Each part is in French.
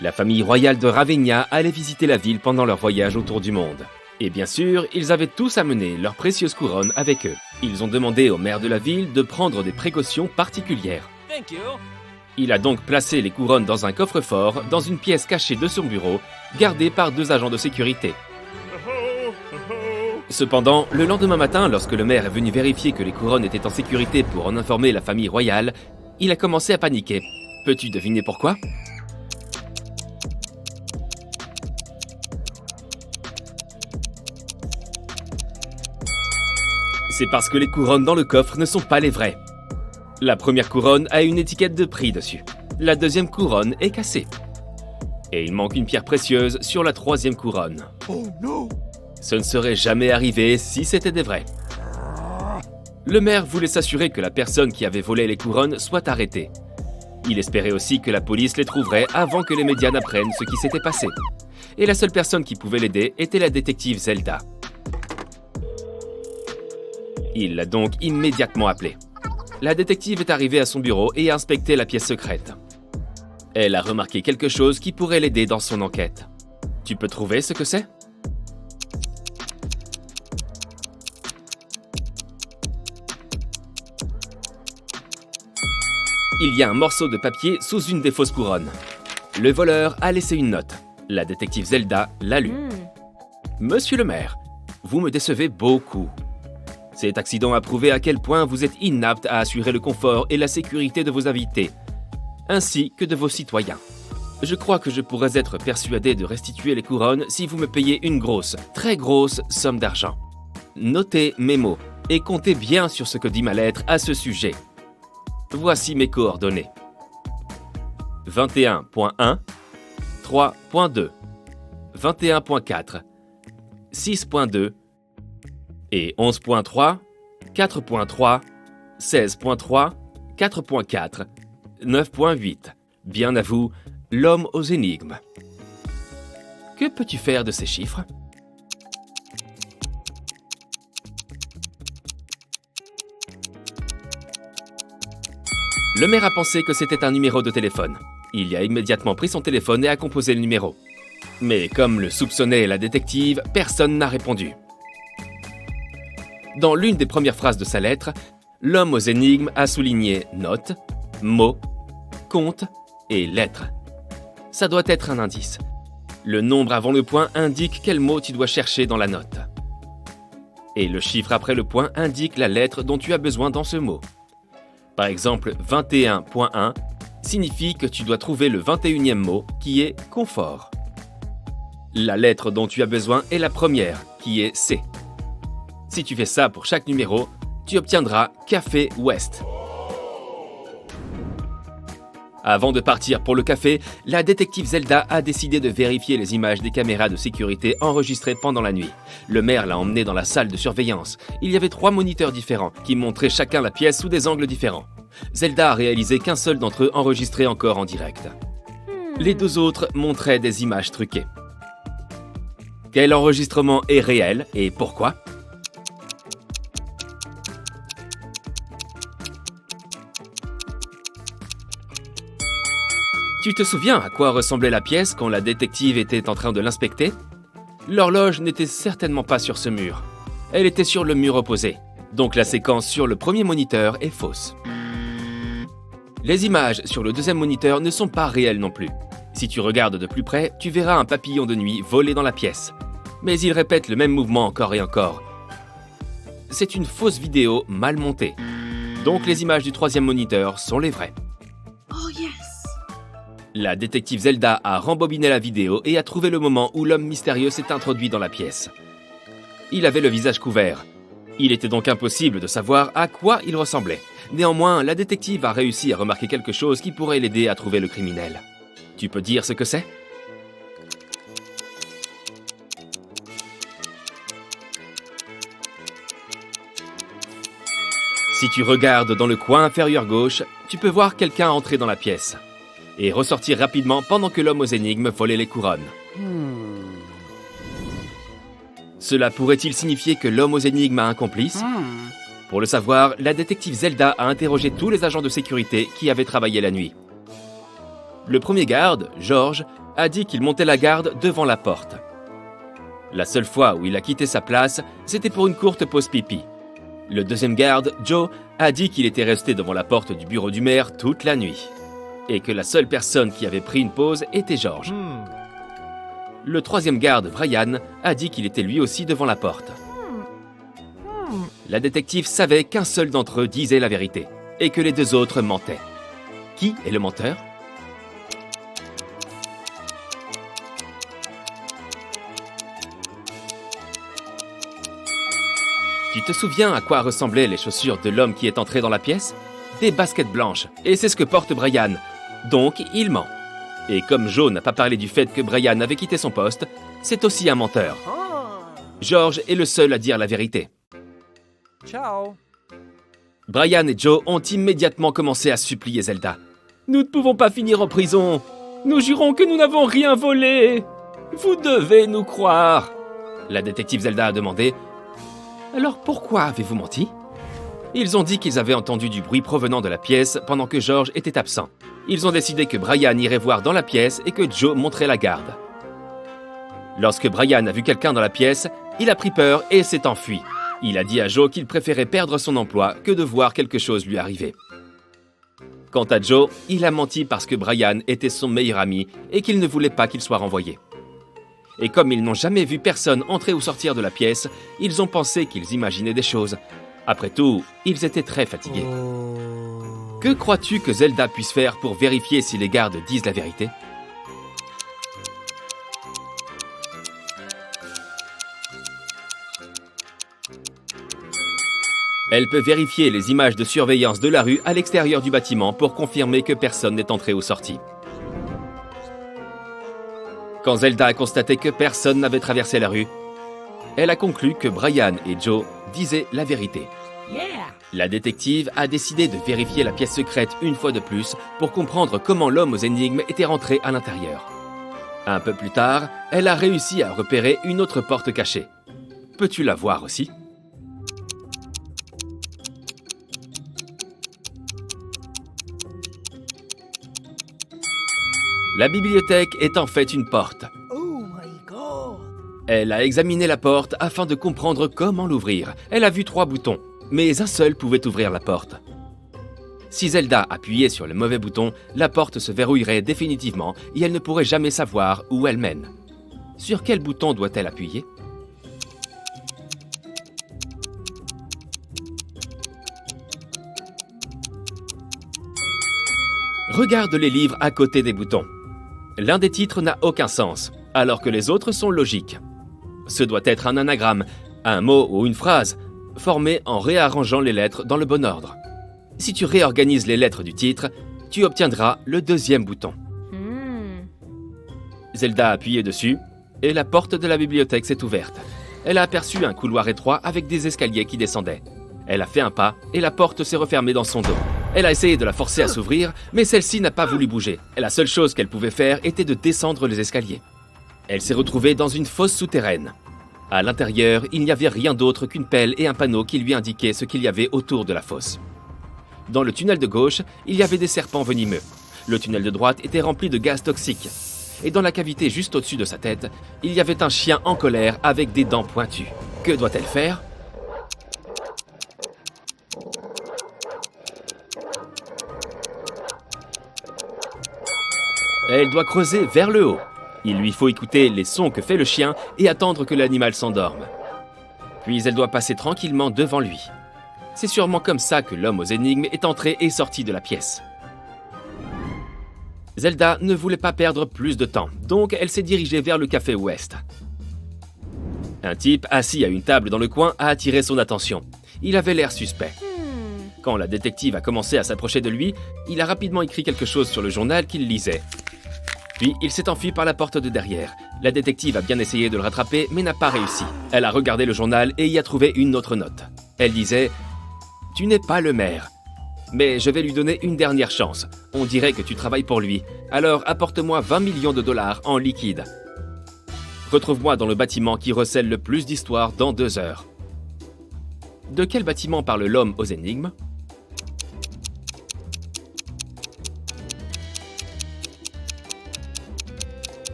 La famille royale de Ravenna allait visiter la ville pendant leur voyage autour du monde. Et bien sûr, ils avaient tous amené leurs précieuses couronnes avec eux. Ils ont demandé au maire de la ville de prendre des précautions particulières. Il a donc placé les couronnes dans un coffre-fort, dans une pièce cachée de son bureau, gardée par 2 agents de sécurité. Cependant, le lendemain matin, lorsque le maire est venu vérifier que les couronnes étaient en sécurité pour en informer la famille royale, il a commencé à paniquer. Peux-tu deviner pourquoi ? C'est parce que les couronnes dans le coffre ne sont pas les vraies. La première couronne a une étiquette de prix dessus. La deuxième couronne est cassée. Et il manque une pierre précieuse sur la 3e couronne. Oh non! Ce ne serait jamais arrivé si c'était des vrais. Le maire voulait s'assurer que la personne qui avait volé les couronnes soit arrêtée. Il espérait aussi que la police les trouverait avant que les médias n'apprennent ce qui s'était passé. Et la seule personne qui pouvait l'aider était la détective Zelda. Il l'a donc immédiatement appelée. La détective est arrivée à son bureau et a inspecté la pièce secrète. Elle a remarqué quelque chose qui pourrait l'aider dans son enquête. Tu peux trouver ce que c'est ? Il y a un morceau de papier sous une des fausses couronnes. Le voleur a laissé une note. La détective Zelda l'a lue. Monsieur le maire, vous me décevez beaucoup. Cet accident a prouvé à quel point vous êtes inapte à assurer le confort et la sécurité de vos invités, ainsi que de vos citoyens. Je crois que je pourrais être persuadé de restituer les couronnes si vous me payez une grosse, très grosse somme d'argent. Notez mes mots et comptez bien sur ce que dit ma lettre à ce sujet. Voici mes coordonnées. 21.1, 3.2, 21.4, 6.2, et 11.3, 4.3, 16.3, 4.4, 9.8. Bien à vous, l'homme aux énigmes. Que peux-tu faire de ces chiffres ? Le maire a pensé que c'était un numéro de téléphone. Il y a immédiatement pris son téléphone et a composé le numéro. Mais comme le soupçonnait la détective, personne n'a répondu. Dans l'une des premières phrases de sa lettre, l'homme aux énigmes a souligné notes, mots, comptes et lettres. Ça doit être un indice. Le nombre avant le point indique quel mot tu dois chercher dans la note. Et le chiffre après le point indique la lettre dont tu as besoin dans ce mot. Par exemple, 21.1 signifie que tu dois trouver le 21e mot qui est confort. La lettre dont tu as besoin est la première, qui est C. Si tu fais ça pour chaque numéro, tu obtiendras Café West. Avant de partir pour le café, la détective Zelda a décidé de vérifier les images des caméras de sécurité enregistrées pendant la nuit. Le maire l'a emmené dans la salle de surveillance. Il y avait 3 moniteurs différents qui montraient chacun la pièce sous des angles différents. Zelda a réalisé qu'un seul d'entre eux enregistrait encore en direct. Les 2 autres montraient des images truquées. Quel enregistrement est réel et pourquoi ? Tu te souviens à quoi ressemblait la pièce quand la détective était en train de l'inspecter ? L'horloge n'était certainement pas sur ce mur. Elle était sur le mur opposé. Donc la séquence sur le premier moniteur est fausse. Les images sur le deuxième moniteur ne sont pas réelles non plus. Si tu regardes de plus près, tu verras un papillon de nuit voler dans la pièce. Mais il répète le même mouvement encore et encore. C'est une fausse vidéo mal montée. Donc les images du troisième moniteur sont les vraies. Oh yes! La détective Zelda a rembobiné la vidéo et a trouvé le moment où l'homme mystérieux s'est introduit dans la pièce. Il avait le visage couvert. Il était donc impossible de savoir à quoi il ressemblait. Néanmoins, la détective a réussi à remarquer quelque chose qui pourrait l'aider à trouver le criminel. Tu peux dire ce que c'est ? Si tu regardes dans le coin inférieur gauche, tu peux voir quelqu'un entrer dans la pièce et ressortir rapidement pendant que l'homme aux énigmes volait les couronnes. Cela pourrait-il signifier que l'homme aux énigmes a un complice ? Pour le savoir, la détective Zelda a interrogé tous les agents de sécurité qui avaient travaillé la nuit. Le premier garde, George, a dit qu'il montait la garde devant la porte. La seule fois où il a quitté sa place, c'était pour une courte pause pipi. Le deuxième garde, Joe, a dit qu'il était resté devant la porte du bureau du maire toute la nuit et que la seule personne qui avait pris une pause était George. Le troisième garde, Brian, a dit qu'il était lui aussi devant la porte. La détective savait qu'un seul d'entre eux disait la vérité et que les deux autres mentaient. Qui est le menteur ? Tu te souviens à quoi ressemblaient les chaussures de l'homme qui est entré dans la pièce ? Des baskets blanches, et c'est ce que porte Brian. Donc, il ment. Et comme Joe n'a pas parlé du fait que Brian avait quitté son poste, c'est aussi un menteur. George est le seul à dire la vérité. Ciao. Brian et Joe ont immédiatement commencé à supplier Zelda. « Nous ne pouvons pas finir en prison. Nous jurons que nous n'avons rien volé. Vous devez nous croire. » La détective Zelda a demandé. « Alors pourquoi avez-vous menti ?» Ils ont dit qu'ils avaient entendu du bruit provenant de la pièce pendant que George était absent. Ils ont décidé que Brian irait voir dans la pièce et que Joe monterait la garde. Lorsque Brian a vu quelqu'un dans la pièce, il a pris peur et s'est enfui. Il a dit à Joe qu'il préférait perdre son emploi que de voir quelque chose lui arriver. Quant à Joe, il a menti parce que Brian était son meilleur ami et qu'il ne voulait pas qu'il soit renvoyé. Et comme ils n'ont jamais vu personne entrer ou sortir de la pièce, ils ont pensé qu'ils imaginaient des choses. Après tout, ils étaient très fatigués. Que crois-tu que Zelda puisse faire pour vérifier si les gardes disent la vérité ? Elle peut vérifier les images de surveillance de la rue à l'extérieur du bâtiment pour confirmer que personne n'est entré ou sorti. Quand Zelda a constaté que personne n'avait traversé la rue, elle a conclu que Brian et Joe disaient la vérité. La détective a décidé de vérifier la pièce secrète une fois de plus pour comprendre comment l'homme aux énigmes était rentré à l'intérieur. Un peu plus tard, elle a réussi à repérer une autre porte cachée. Peux-tu la voir aussi ? La bibliothèque est en fait une porte. Oh my god. Elle a examiné la porte afin de comprendre comment l'ouvrir. Elle a vu 3 boutons, mais un seul pouvait ouvrir la porte. Si Zelda appuyait sur le mauvais bouton, la porte se verrouillerait définitivement et elle ne pourrait jamais savoir où elle mène. Sur quel bouton doit-elle appuyer ? Regarde les livres à côté des boutons. L'un des titres n'a aucun sens, alors que les autres sont logiques. Ce doit être un anagramme, un mot ou une phrase, formé en réarrangeant les lettres dans le bon ordre. Si tu réorganises les lettres du titre, tu obtiendras le 2e bouton. Zelda a appuyé dessus, et la porte de la bibliothèque s'est ouverte. Elle a aperçu un couloir étroit avec des escaliers qui descendaient. Elle a fait un pas, et la porte s'est refermée dans son dos. Elle a essayé de la forcer à s'ouvrir, mais celle-ci n'a pas voulu bouger. La seule chose qu'elle pouvait faire était de descendre les escaliers. Elle s'est retrouvée dans une fosse souterraine. À l'intérieur, il n'y avait rien d'autre qu'une pelle et un panneau qui lui indiquaient ce qu'il y avait autour de la fosse. Dans le tunnel de gauche, il y avait des serpents venimeux. Le tunnel de droite était rempli de gaz toxiques. Et dans la cavité juste au-dessus de sa tête, il y avait un chien en colère avec des dents pointues. Que doit-elle faire ? Elle doit creuser vers le haut. Il lui faut écouter les sons que fait le chien et attendre que l'animal s'endorme. Puis elle doit passer tranquillement devant lui. C'est sûrement comme ça que l'homme aux énigmes est entré et sorti de la pièce. Zelda ne voulait pas perdre plus de temps, donc elle s'est dirigée vers le café Ouest. Un type assis à une table dans le coin a attiré son attention. Il avait l'air suspect. Quand la détective a commencé à s'approcher de lui, il a rapidement écrit quelque chose sur le journal qu'il lisait. Puis, il s'est enfui par la porte de derrière. La détective a bien essayé de le rattraper, mais n'a pas réussi. Elle a regardé le journal et y a trouvé une autre note. Elle disait « Tu n'es pas le maire. Mais je vais lui donner une dernière chance. On dirait que tu travailles pour lui. Alors, apporte-moi 20 millions de dollars en liquide. Retrouve-moi dans le bâtiment qui recèle le plus d'histoires dans 2 heures. » De quel bâtiment parle l'homme aux énigmes ?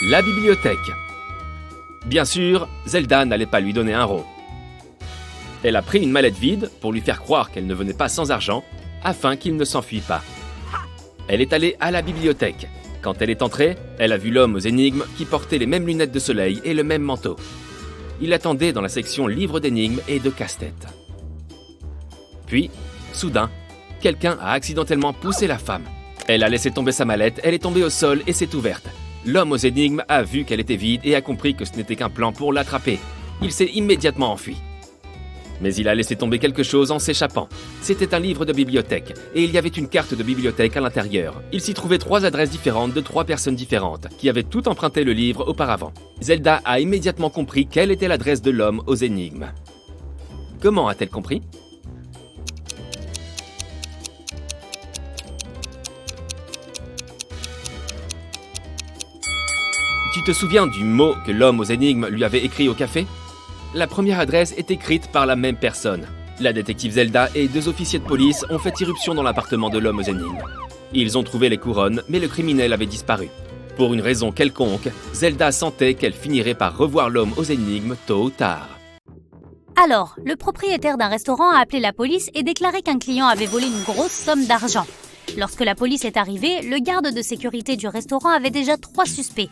La bibliothèque. Bien sûr, Zelda n'allait pas lui donner un rond. Elle a pris une mallette vide pour lui faire croire qu'elle ne venait pas sans argent, afin qu'il ne s'enfuit pas. Elle est allée à la bibliothèque. Quand elle est entrée, elle a vu l'homme aux énigmes qui portait les mêmes lunettes de soleil et le même manteau. Il attendait dans la section livres d'énigmes et de casse-tête. Puis, soudain, quelqu'un a accidentellement poussé la femme. Elle a laissé tomber sa mallette, elle est tombée au sol et s'est ouverte. L'homme aux énigmes a vu qu'elle était vide et a compris que ce n'était qu'un plan pour l'attraper. Il s'est immédiatement enfui. Mais il a laissé tomber quelque chose en s'échappant. C'était un livre de bibliothèque, et il y avait une carte de bibliothèque à l'intérieur. Il s'y trouvait 3 adresses différentes de 3 personnes différentes, qui avaient toutes emprunté le livre auparavant. Zelda a immédiatement compris quelle était l'adresse de l'homme aux énigmes. Comment a-t-elle compris ? Tu te souviens du mot que l'homme aux énigmes lui avait écrit au café ? La première adresse est écrite par la même personne. La détective Zelda et 2 officiers de police ont fait irruption dans l'appartement de l'homme aux énigmes. Ils ont trouvé les couronnes, mais le criminel avait disparu. Pour une raison quelconque, Zelda sentait qu'elle finirait par revoir l'homme aux énigmes tôt ou tard. Alors, le propriétaire d'un restaurant a appelé la police et déclaré qu'un client avait volé une grosse somme d'argent. Lorsque la police est arrivée, le garde de sécurité du restaurant avait déjà 3 suspects.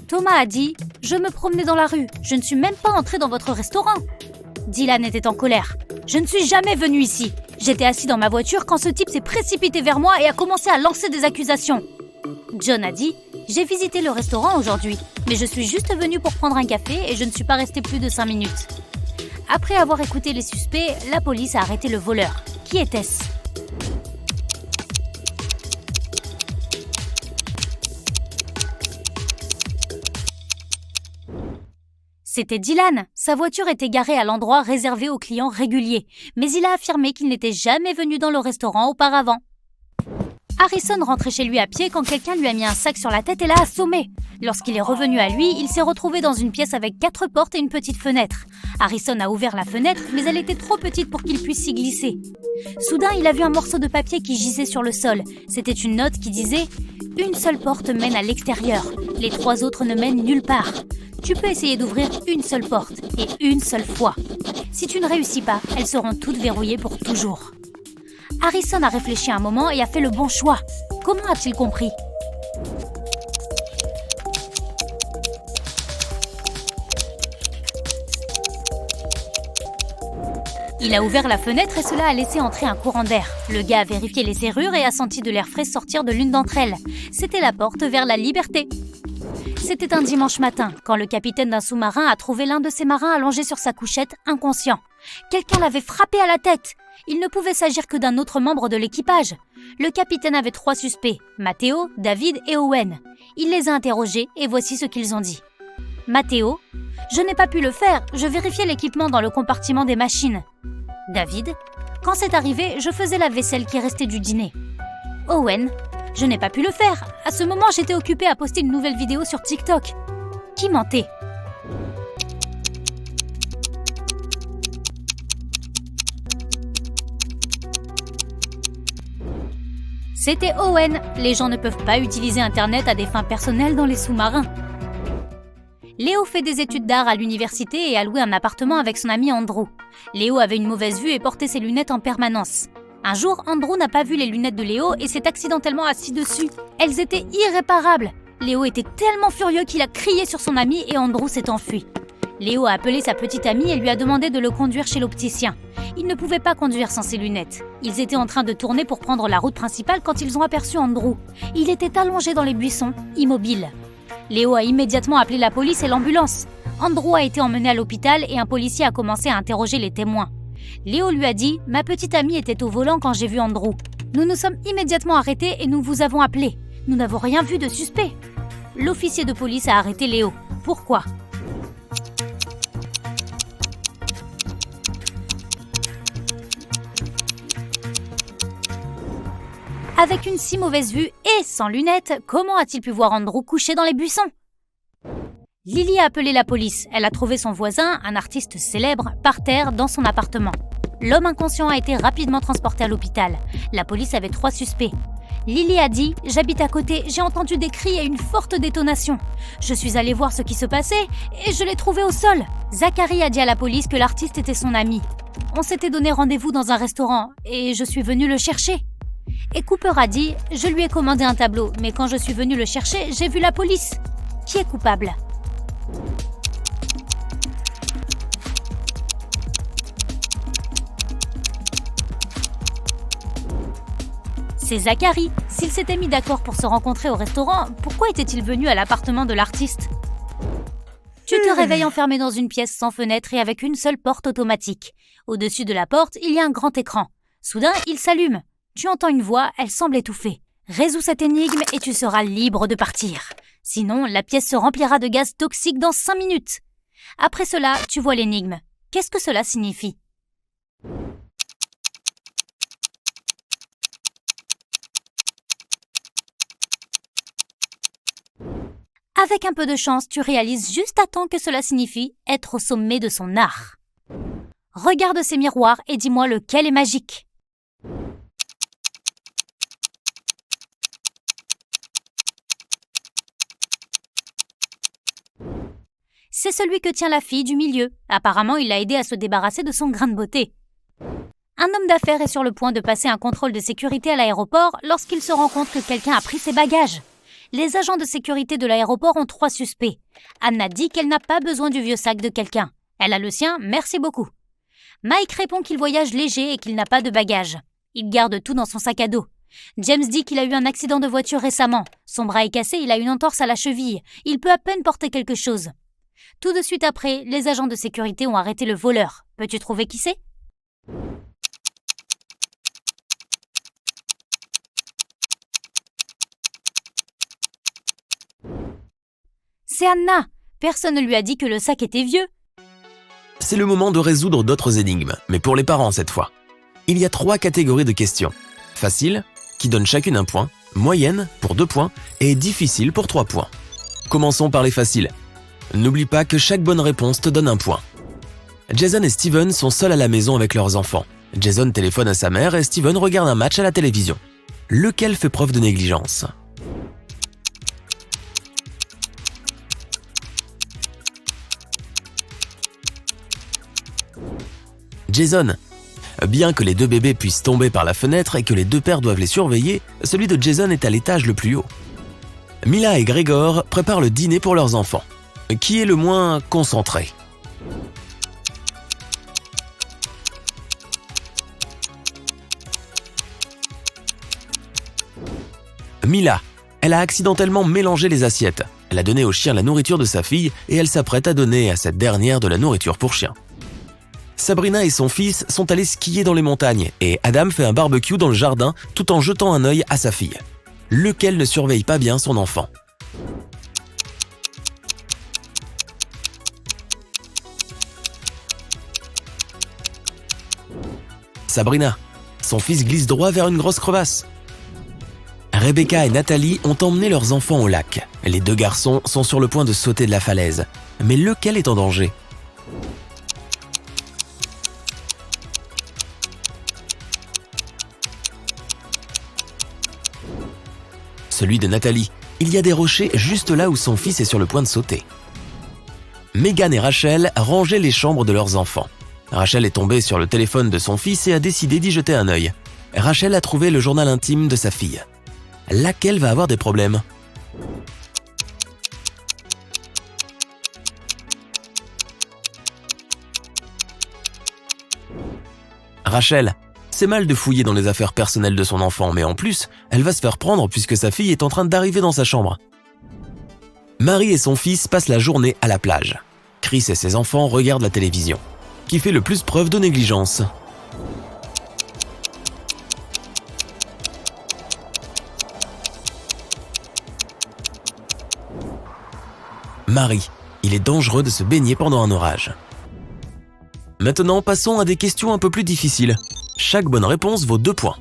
Thomas a dit « Je me promenais dans la rue, je ne suis même pas entré dans votre restaurant ». Dylan était en colère. « Je ne suis jamais venu ici. J'étais assis dans ma voiture quand ce type s'est précipité vers moi et a commencé à lancer des accusations. » John a dit « J'ai visité le restaurant aujourd'hui, mais je suis juste venu pour prendre un café et je ne suis pas resté plus de 5 minutes. » Après avoir écouté les suspects, la police a arrêté le voleur. Qui était-ce ? C'était Dylan. Sa voiture était garée à l'endroit réservé aux clients réguliers, mais il a affirmé qu'il n'était jamais venu dans le restaurant auparavant. Harrison rentrait chez lui à pied quand quelqu'un lui a mis un sac sur la tête et l'a assommé. Lorsqu'il est revenu à lui, il s'est retrouvé dans une pièce avec 4 portes et une petite fenêtre. Harrison a ouvert la fenêtre, mais elle était trop petite pour qu'il puisse s'y glisser. Soudain, il a vu un morceau de papier qui gisait sur le sol. C'était une note qui disait « Une seule porte mène à l'extérieur. Les 3 autres ne mènent nulle part. Tu peux essayer d'ouvrir une seule porte et une seule fois. Si tu ne réussis pas, elles seront toutes verrouillées pour toujours. » Harrison a réfléchi un moment et a fait le bon choix. Comment a-t-il compris ? Il a ouvert la fenêtre et cela a laissé entrer un courant d'air. Le gars a vérifié les serrures et a senti de l'air frais sortir de l'une d'entre elles. C'était la porte vers la liberté. C'était un dimanche matin, quand le capitaine d'un sous-marin a trouvé l'un de ses marins allongé sur sa couchette, inconscient. Quelqu'un l'avait frappé à la tête. Il ne pouvait s'agir que d'un autre membre de l'équipage. Le capitaine avait 3 suspects, Matteo, David et Owen. Il les a interrogés et voici ce qu'ils ont dit. Matteo, je n'ai pas pu le faire, je vérifiais l'équipement dans le compartiment des machines. David, quand c'est arrivé, je faisais la vaisselle qui restait du dîner. Owen, je n'ai pas pu le faire, à ce moment j'étais occupé à poster une nouvelle vidéo sur TikTok. Qui mentait ? C'était Owen. Les gens ne peuvent pas utiliser Internet à des fins personnelles dans les sous-marins. Léo fait des études d'art à l'université et a loué un appartement avec son ami Andrew. Léo avait une mauvaise vue et portait ses lunettes en permanence. Un jour, Andrew n'a pas vu les lunettes de Léo et s'est accidentellement assis dessus. Elles étaient irréparables. Léo était tellement furieux qu'il a crié sur son ami et Andrew s'est enfui. Léo a appelé sa petite amie et lui a demandé de le conduire chez l'opticien. Il ne pouvait pas conduire sans ses lunettes. Ils étaient en train de tourner pour prendre la route principale quand ils ont aperçu Andrew. Il était allongé dans les buissons, immobile. Léo a immédiatement appelé la police et l'ambulance. Andrew a été emmené à l'hôpital et un policier a commencé à interroger les témoins. Léo lui a dit « Ma petite amie était au volant quand j'ai vu Andrew. Nous nous sommes immédiatement arrêtés et nous vous avons appelé. Nous n'avons rien vu de suspect. » L'officier de police a arrêté Léo. Pourquoi ? Avec une si mauvaise vue et sans lunettes, comment a-t-il pu voir Andrew couché dans les buissons ? Lily a appelé la police. Elle a trouvé son voisin, un artiste célèbre, par terre dans son appartement. L'homme inconscient a été rapidement transporté à l'hôpital. La police avait 3 suspects. Lily a dit « J'habite à côté, j'ai entendu des cris et une forte détonation. Je suis allée voir ce qui se passait et je l'ai trouvé au sol. » Zachary a dit à la police que l'artiste était son ami. On s'était donné rendez-vous dans un restaurant et je suis venue le chercher. Et Cooper a dit « Je lui ai commandé un tableau, mais quand je suis venue le chercher, j'ai vu la police. » Qui est coupable ? C'est Zachary. S'ils s'étaient mis d'accord pour se rencontrer au restaurant, pourquoi était-il venu à l'appartement de l'artiste ? Tu te réveilles enfermé dans une pièce sans fenêtre et avec une seule porte automatique. Au-dessus de la porte, il y a un grand écran. Soudain, il s'allume. Tu entends une voix, elle semble étouffée. Résous cette énigme et tu seras libre de partir. Sinon, la pièce se remplira de gaz toxique dans 5 minutes. Après cela, tu vois l'énigme. Qu'est-ce que cela signifie ? Avec un peu de chance, tu réalises juste à temps que cela signifie être au sommet de son art. Regarde ces miroirs et dis-moi lequel est magique. C'est celui que tient la fille du milieu. Apparemment, il l'a aidé à se débarrasser de son grain de beauté. Un homme d'affaires est sur le point de passer un contrôle de sécurité à l'aéroport lorsqu'il se rend compte que quelqu'un a pris ses bagages. Les agents de sécurité de l'aéroport ont 3 suspects. Anna dit qu'elle n'a pas besoin du vieux sac de quelqu'un. Elle a le sien, merci beaucoup. Mike répond qu'il voyage léger et qu'il n'a pas de bagages. Il garde tout dans son sac à dos. James dit qu'il a eu un accident de voiture récemment. Son bras est cassé, il a une entorse à la cheville. Il peut à peine porter quelque chose. Tout de suite après, les agents de sécurité ont arrêté le voleur. Peux-tu trouver qui c'est ? C'est Anna. Personne ne lui a dit que le sac était vieux. C'est le moment de résoudre d'autres énigmes, mais pour les parents cette fois. Il y a 3 catégories de questions. Facile, qui donne chacune un point, moyenne, pour 2 points, et difficile pour 3 points. Commençons par les faciles. N'oublie pas que chaque bonne réponse te donne un point. Jason et Steven sont seuls à la maison avec leurs enfants. Jason téléphone à sa mère et Steven regarde un match à la télévision. Lequel fait preuve de négligence ? Jason. Bien que les 2 bébés puissent tomber par la fenêtre et que les 2 pères doivent les surveiller, celui de Jason est à l'étage le plus haut. Mila et Gregor préparent le dîner pour leurs enfants. Qui est le moins concentré ? Mila. Elle a accidentellement mélangé les assiettes. Elle a donné au chien la nourriture de sa fille et elle s'apprête à donner à cette dernière de la nourriture pour chien. Sabrina et son fils sont allés skier dans les montagnes et Adam fait un barbecue dans le jardin tout en jetant un œil à sa fille. Lequel ne surveille pas bien son enfant ? Sabrina. Son fils glisse droit vers une grosse crevasse. Rebecca et Nathalie ont emmené leurs enfants au lac. Les 2 garçons sont sur le point de sauter de la falaise. Mais lequel est en danger ? Celui de Nathalie. Il y a des rochers juste là où son fils est sur le point de sauter. Megan et Rachel rangeaient les chambres de leurs enfants. Rachel est tombée sur le téléphone de son fils et a décidé d'y jeter un œil. Rachel a trouvé le journal intime de sa fille. Laquelle va avoir des problèmes ? Rachel. C'est mal de fouiller dans les affaires personnelles de son enfant, mais en plus, elle va se faire prendre puisque sa fille est en train d'arriver dans sa chambre. Marie et son fils passent la journée à la plage. Chris et ses enfants regardent la télévision. Qui fait le plus preuve de négligence ? Marie. Il est dangereux de se baigner pendant un orage. Maintenant, passons à des questions un peu plus difficiles. Chaque bonne réponse vaut 2 points.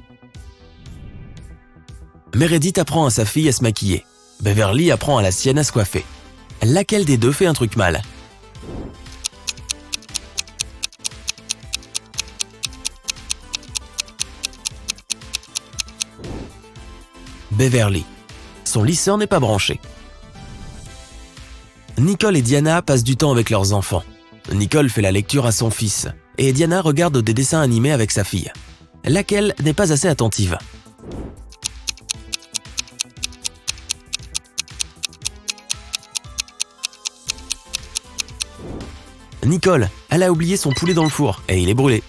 Meredith apprend à sa fille à se maquiller. Beverly apprend à la sienne à se coiffer. Laquelle des 2 fait un truc mal ? Beverly. Son lisseur n'est pas branché. Nicole et Diana passent du temps avec leurs enfants. Nicole fait la lecture à son fils et Diana regarde des dessins animés avec sa fille, laquelle n'est pas assez attentive. Nicole, elle a oublié son poulet dans le four et il est brûlé.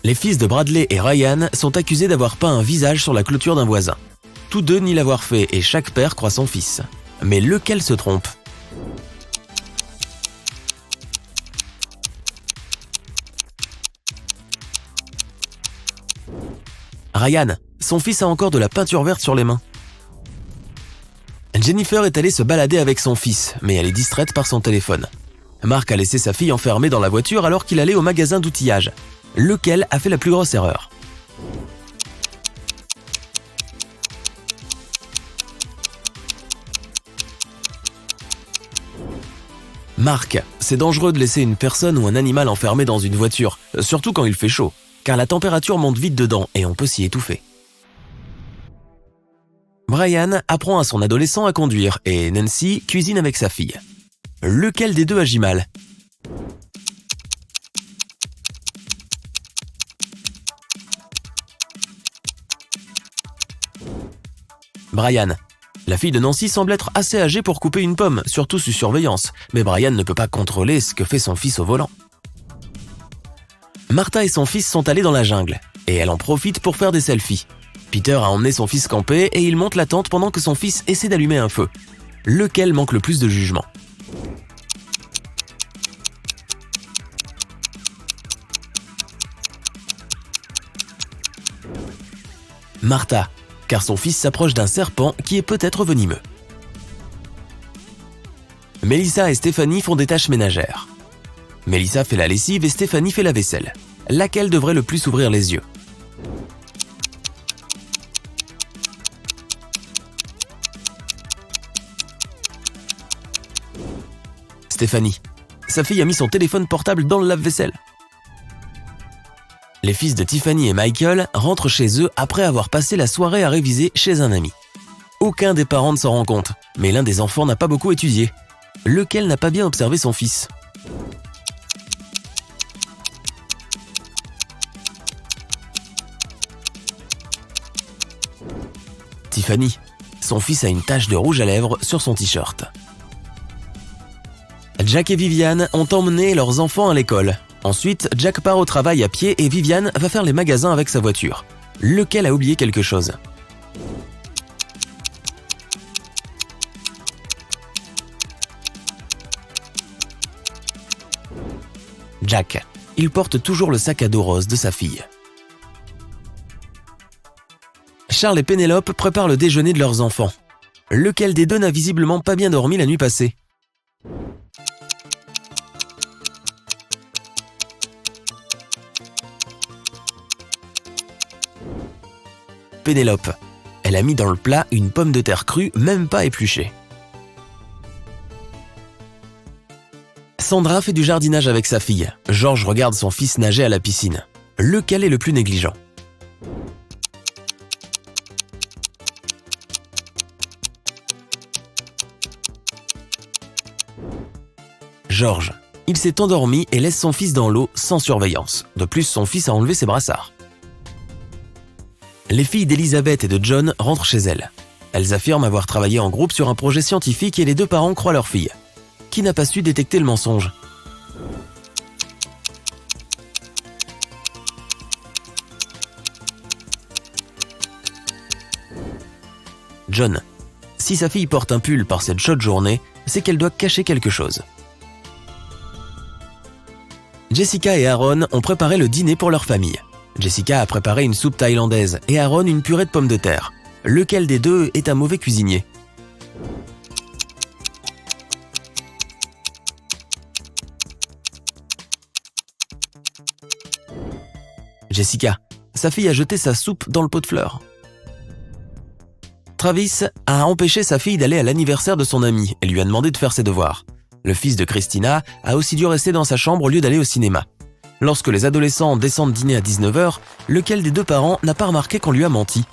Les fils de Bradley et Ryan sont accusés d'avoir peint un visage sur la clôture d'un voisin. Tous deux nient l'avoir fait et chaque père croit son fils. Mais lequel se trompe ? Ryan, son fils a encore de la peinture verte sur les mains. Jennifer est allée se balader avec son fils, mais elle est distraite par son téléphone. Mark a laissé sa fille enfermée dans la voiture alors qu'il allait au magasin d'outillage. Lequel a fait la plus grosse erreur ? Mark, c'est dangereux de laisser une personne ou un animal enfermé dans une voiture, surtout quand il fait chaud, car la température monte vite dedans et on peut s'y étouffer. Brian apprend à son adolescent à conduire et Nancy cuisine avec sa fille. Lequel des deux agit mal ? Brian. La fille de Nancy semble être assez âgée pour couper une pomme, surtout sous surveillance, mais Brian ne peut pas contrôler ce que fait son fils au volant. Martha et son fils sont allés dans la jungle, et elle en profite pour faire des selfies. Peter a emmené son fils camper et il monte la tente pendant que son fils essaie d'allumer un feu. Lequel manque le plus de jugement ? Martha, car son fils s'approche d'un serpent qui est peut-être venimeux. Melissa et Stéphanie font des tâches ménagères. Melissa fait la lessive et Stéphanie fait la vaisselle. Laquelle devrait le plus ouvrir les yeux ? Stéphanie. Sa fille a mis son téléphone portable dans le lave-vaisselle. Les fils de Tiffany et Michael rentrent chez eux après avoir passé la soirée à réviser chez un ami. Aucun des parents ne s'en rend compte, mais l'un des enfants n'a pas beaucoup étudié. Lequel n'a pas bien observé son fils ? Tiffany. Son fils a une tache de rouge à lèvres sur son t-shirt. Jack et Viviane ont emmené leurs enfants à l'école. Ensuite, Jack part au travail à pied et Viviane va faire les magasins avec sa voiture. Lequel a oublié quelque chose ? Jack. Il porte toujours le sac à dos rose de sa fille. Charles et Pénélope préparent le déjeuner de leurs enfants. Lequel des deux n'a visiblement pas bien dormi la nuit passée ? Pénélope. Elle a mis dans le plat une pomme de terre crue, même pas épluchée. Sandra fait du jardinage avec sa fille. Georges regarde son fils nager à la piscine. Lequel est le plus négligent ? Georges. Il s'est endormi et laisse son fils dans l'eau sans surveillance. De plus, son fils a enlevé ses brassards. Les filles d'Elisabeth et de John rentrent chez elles. Elles affirment avoir travaillé en groupe sur un projet scientifique et les deux parents croient leur fille. Qui n'a pas su détecter le mensonge ? John. Si sa fille porte un pull par cette chaude journée, c'est qu'elle doit cacher quelque chose. Jessica et Aaron ont préparé le dîner pour leur famille. Jessica a préparé une soupe thaïlandaise et Aaron une purée de pommes de terre. Lequel des deux est un mauvais cuisinier ? Jessica. Sa fille a jeté sa soupe dans le pot de fleurs. Travis a empêché sa fille d'aller à l'anniversaire de son ami et lui a demandé de faire ses devoirs. Le fils de Christina a aussi dû rester dans sa chambre au lieu d'aller au cinéma. Lorsque les adolescents descendent dîner à 19h, lequel des deux parents n'a pas remarqué qu'on lui a menti ?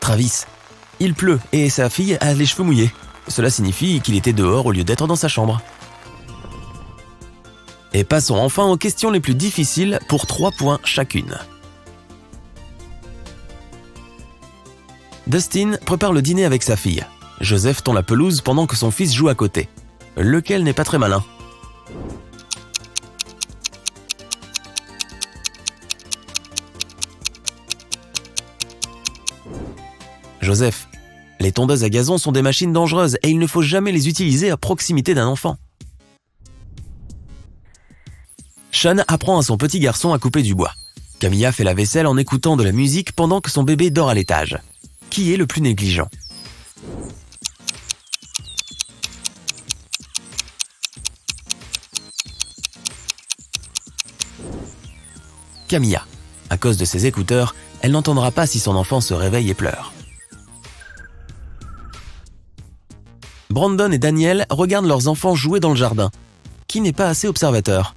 Travis. Il pleut et sa fille a les cheveux mouillés. Cela signifie qu'il était dehors au lieu d'être dans sa chambre. Et passons enfin aux questions les plus difficiles pour 3 points chacune. Dustin prépare le dîner avec sa fille. Joseph tond la pelouse pendant que son fils joue à côté. Lequel n'est pas très malin? Joseph, les tondeuses à gazon sont des machines dangereuses et il ne faut jamais les utiliser à proximité d'un enfant. Sean apprend à son petit garçon à couper du bois. Camilla fait la vaisselle en écoutant de la musique pendant que son bébé dort à l'étage. Qui est le plus négligent? Camilla. À cause de ses écouteurs, elle n'entendra pas si son enfant se réveille et pleure. Brandon et Daniel regardent leurs enfants jouer dans le jardin. Qui n'est pas assez observateur?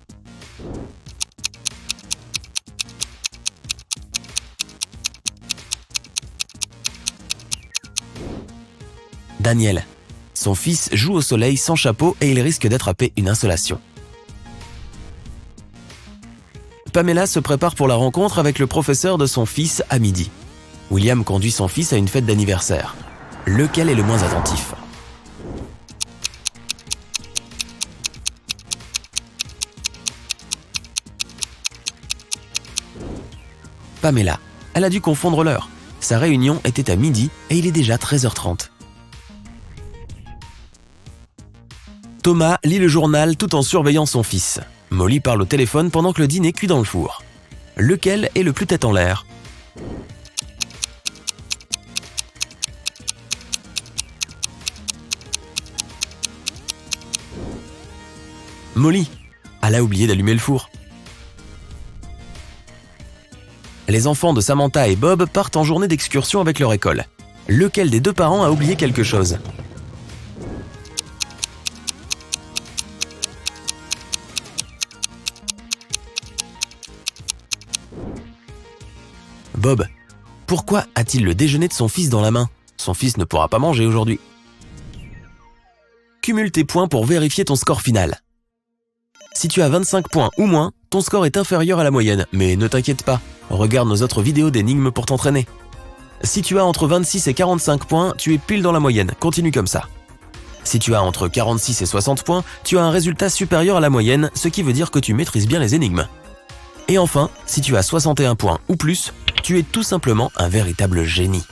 Daniel. Son fils joue au soleil sans chapeau et il risque d'attraper une insolation. Pamela se prépare pour la rencontre avec le professeur de son fils à midi. William conduit son fils à une fête d'anniversaire. Lequel est le moins attentif? Pamela. Elle a dû confondre l'heure. Sa réunion était à midi et il est déjà 13h30. Thomas lit le journal tout en surveillant son fils. Molly parle au téléphone pendant que le dîner cuit dans le four. Lequel est le plus tête en l'air? Molly. Elle a oublié d'allumer le four. Les enfants de Samantha et Bob partent en journée d'excursion avec leur école. Lequel des deux parents a oublié quelque chose? Bob. Pourquoi a-t-il le déjeuner de son fils dans la main? Son fils ne pourra pas manger aujourd'hui. Cumule tes points pour vérifier ton score final. Si tu as 25 points ou moins, ton score est inférieur à la moyenne, mais ne t'inquiète pas, regarde nos autres vidéos d'énigmes pour t'entraîner. Si tu as entre 26 et 45 points, tu es pile dans la moyenne, continue comme ça. Si tu as entre 46 et 60 points, tu as un résultat supérieur à la moyenne, ce qui veut dire que tu maîtrises bien les énigmes. Et enfin, si tu as 61 points ou plus, tu es tout simplement un véritable génie.